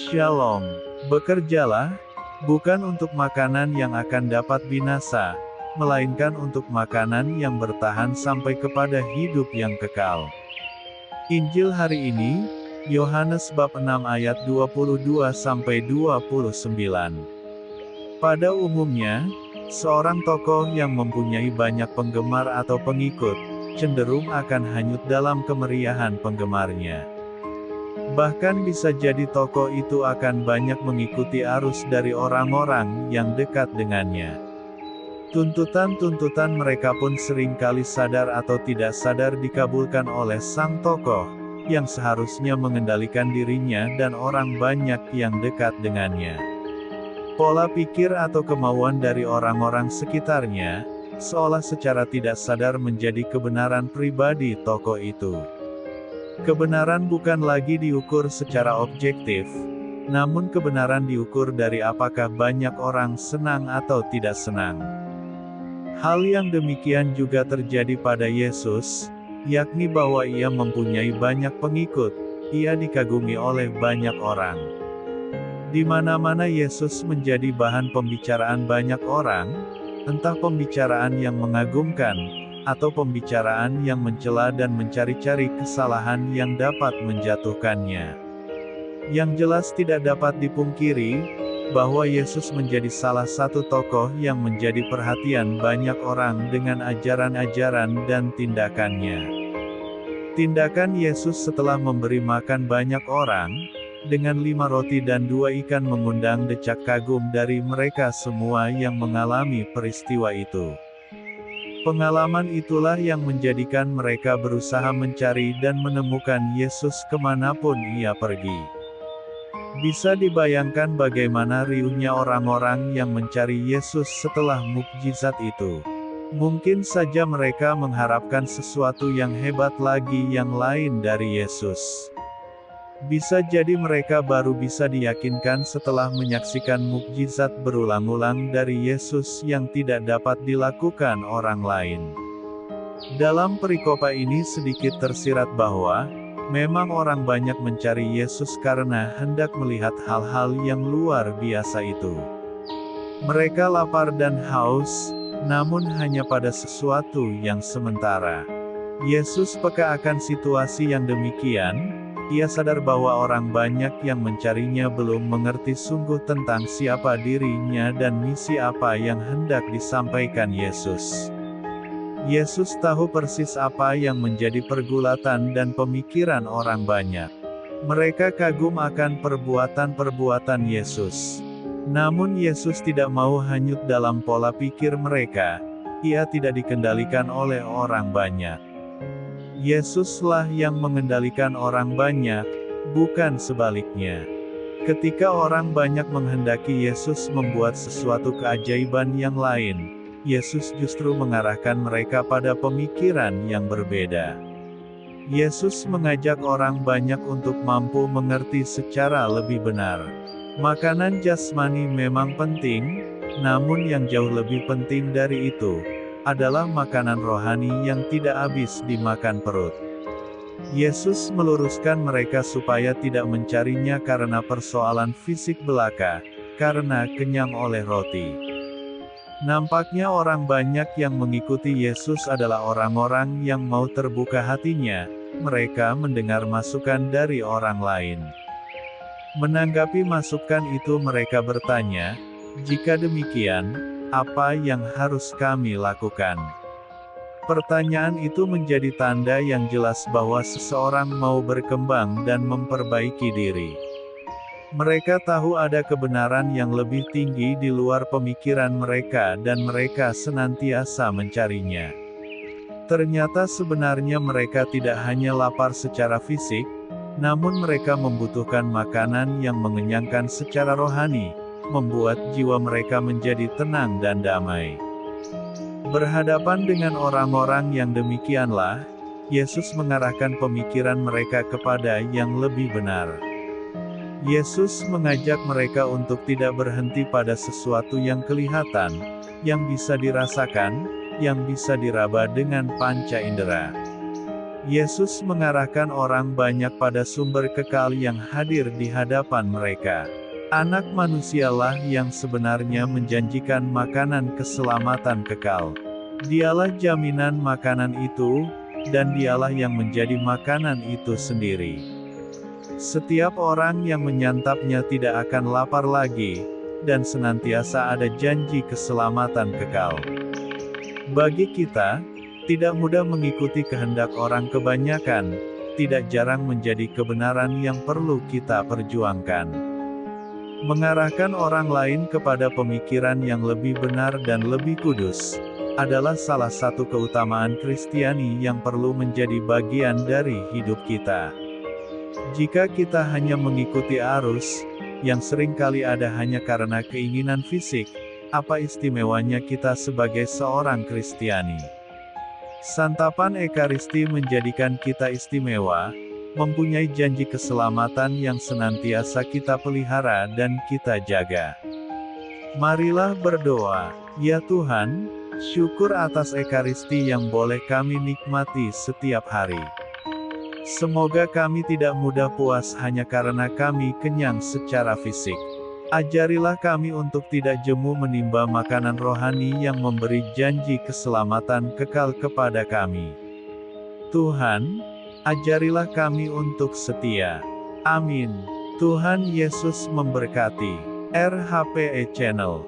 Shalom. Bekerjalah, bukan untuk makanan yang akan dapat binasa, melainkan untuk makanan yang bertahan sampai kepada hidup yang kekal. Injil hari ini, Yohanes bab 6 ayat 22-29. Pada umumnya, seorang tokoh yang mempunyai banyak penggemar atau pengikut, cenderung akan hanyut dalam kemeriahan penggemarnya. Bahkan bisa jadi tokoh itu akan banyak mengikuti arus dari orang-orang yang dekat dengannya. Tuntutan-tuntutan mereka pun seringkali sadar atau tidak sadar dikabulkan oleh sang tokoh, yang seharusnya mengendalikan dirinya dan orang banyak yang dekat dengannya. Pola pikir atau kemauan dari orang-orang sekitarnya, seolah secara tidak sadar menjadi kebenaran pribadi tokoh itu. Kebenaran bukan lagi diukur secara objektif, namun kebenaran diukur dari apakah banyak orang senang atau tidak senang. Hal yang demikian juga terjadi pada Yesus, yakni bahwa ia mempunyai banyak pengikut, ia dikagumi oleh banyak orang. Di mana-mana Yesus menjadi bahan pembicaraan banyak orang, entah pembicaraan yang mengagumkan, atau pembicaraan yang mencela dan mencari-cari kesalahan yang dapat menjatuhkannya. Yang jelas tidak dapat dipungkiri, bahwa Yesus menjadi salah satu tokoh yang menjadi perhatian banyak orang dengan ajaran-ajaran dan tindakannya. Tindakan Yesus setelah memberi makan banyak orang, dengan 5 roti dan 2 ikan mengundang decak kagum dari mereka semua yang mengalami peristiwa itu. Pengalaman itulah yang menjadikan mereka berusaha mencari dan menemukan Yesus kemanapun ia pergi. Bisa dibayangkan bagaimana riuhnya orang-orang yang mencari Yesus setelah mukjizat itu. Mungkin saja mereka mengharapkan sesuatu yang hebat lagi yang lain dari Yesus. Bisa jadi mereka baru bisa diyakinkan setelah menyaksikan mukjizat berulang-ulang dari Yesus yang tidak dapat dilakukan orang lain. Dalam perikopa ini sedikit tersirat bahwa, memang orang banyak mencari Yesus karena hendak melihat hal-hal yang luar biasa itu. Mereka lapar dan haus, namun hanya pada sesuatu yang sementara. Yesus peka akan situasi yang demikian. Ia sadar bahwa orang banyak yang mencarinya belum mengerti sungguh tentang siapa dirinya dan misi apa yang hendak disampaikan Yesus. Yesus tahu persis apa yang menjadi pergulatan dan pemikiran orang banyak. Mereka kagum akan perbuatan-perbuatan Yesus. Namun Yesus tidak mau hanyut dalam pola pikir mereka. Ia tidak dikendalikan oleh orang banyak. Yesuslah yang mengendalikan orang banyak, bukan sebaliknya. Ketika orang banyak menghendaki Yesus membuat sesuatu keajaiban yang lain, Yesus justru mengarahkan mereka pada pemikiran yang berbeda. Yesus mengajak orang banyak untuk mampu mengerti secara lebih benar. Makanan jasmani memang penting, namun yang jauh lebih penting dari itu adalah makanan rohani yang tidak habis dimakan perut. Yesus meluruskan mereka supaya tidak mencarinya karena persoalan fisik belaka, karena kenyang oleh roti. Nampaknya orang banyak yang mengikuti Yesus adalah orang-orang yang mau terbuka hatinya, mereka mendengar masukan dari orang lain. Menanggapi masukan itu mereka bertanya, "Jika demikian, apa yang harus kami lakukan?" Pertanyaan itu menjadi tanda yang jelas bahwa seseorang mau berkembang dan memperbaiki diri. Mereka tahu ada kebenaran yang lebih tinggi di luar pemikiran mereka dan mereka senantiasa mencarinya. Ternyata sebenarnya mereka tidak hanya lapar secara fisik, namun mereka membutuhkan makanan yang mengenyangkan secara rohani, membuat jiwa mereka menjadi tenang dan damai. Berhadapan dengan orang-orang yang demikianlah, Yesus mengarahkan pemikiran mereka kepada yang lebih benar. Yesus mengajak mereka untuk tidak berhenti pada sesuatu yang kelihatan, yang bisa dirasakan, yang bisa diraba dengan panca indera. Yesus mengarahkan orang banyak pada sumber kekal yang hadir di hadapan mereka. Anak manusialah yang sebenarnya menjanjikan makanan keselamatan kekal. Dialah jaminan makanan itu, dan dialah yang menjadi makanan itu sendiri. Setiap orang yang menyantapnya tidak akan lapar lagi, dan senantiasa ada janji keselamatan kekal. Bagi kita, tidak mudah mengikuti kehendak orang kebanyakan, tidak jarang menjadi kebenaran yang perlu kita perjuangkan. Mengarahkan orang lain kepada pemikiran yang lebih benar dan lebih kudus, adalah salah satu keutamaan Kristiani yang perlu menjadi bagian dari hidup kita. Jika kita hanya mengikuti arus, yang seringkali ada hanya karena keinginan fisik, apa istimewanya kita sebagai seorang Kristiani? Santapan Ekaristi menjadikan kita istimewa, mempunyai janji keselamatan yang senantiasa kita pelihara dan kita jaga. Marilah berdoa. Ya Tuhan, syukur atas Ekaristi yang boleh kami nikmati setiap hari. Semoga kami tidak mudah puas hanya karena kami kenyang secara fisik. Ajarilah kami untuk tidak jemu menimba makanan rohani yang memberi janji keselamatan kekal kepada kami. Tuhan, ajarilah kami untuk setia. Amin. Tuhan Yesus memberkati. RHPE Channel.